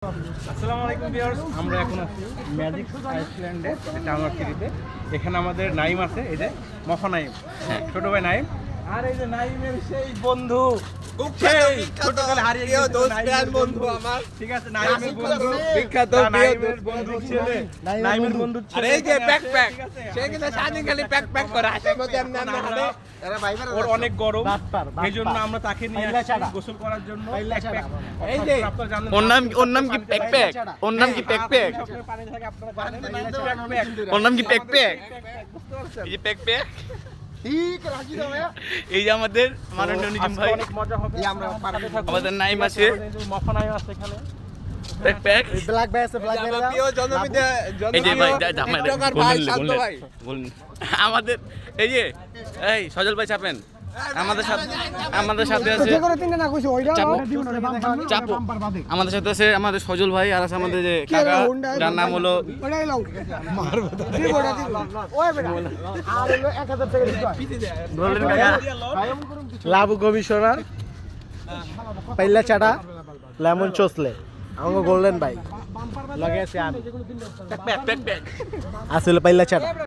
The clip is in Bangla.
আসসালামু আলাইকুম ভিউয়ার্স, আমরা এখন আছি ম্যাজিক আইসল্যান্ডে টাউন থ্রিতে। এখানে আমাদের নাইম আছে, এই যে মফা নাইম, ছোট ভাই নাইম। আর এই যে নাইমের সেই বন্ধু, সেই ছোটকালে হারিয়ে গিয়েছিল বন্ধু আমার। ঠিক আছে, নাইমের বন্ধু বিখ্যাত, নাইমের বন্ধু ছেলে, নাইমের বন্ধু ছেলে। আরে এই যে ব্যাকপ্যাক, সে কিন্তু সারাদিন খালি ব্যাকপ্যাক করে আসে মধ্যে এমনি এমনি হাঁটে। আরে ভাই ওর অনেক গরম, এই জন্য আমরা তাকে নিয়ে আসছি গোসল করার জন্য। এই যে আপনারা জানেন ওর নাম কি প্যাকপ্যাক? ওর নাম কি প্যাকপ্যাক? পানি থাকে, আপনারা জানেন ওর নাম কি প্যাকপ্যাক? এই যে প্যাকপ্যাক, ঠিক রাজি দাও ভাইয়া। এই যে আমাদের মাননীয় নিজাম ভাই, অনেক মজা হবে। আমরা পারবো। আমাদের নাইম আছে, মফা নাইম আছে এখানে। প্যাকপ্যাক। ব্ল্যাক ভাই আছে, ব্ল্যাক ভাই। প্রিয় জন্মদিনে এই যে ভাই টিকটকার ভাই শান্ত ভাই। বলুন আমাদের এই যে এই সজল ভাই চাপেন। আমাদের সাথে আছে চাপো। আমাদের সাথে আছে আমাদের সজল ভাই, আর আছে আমাদের যে কাকা, যার নাম হলো বললেন কাকা লাবু কমিশনার পাইলা চাটা লেমন চোসলে আমাকে গোল্ডেন ভাই লাগে আছে আমি প্যাকপ্যাক আসলে পাইলা চাটা।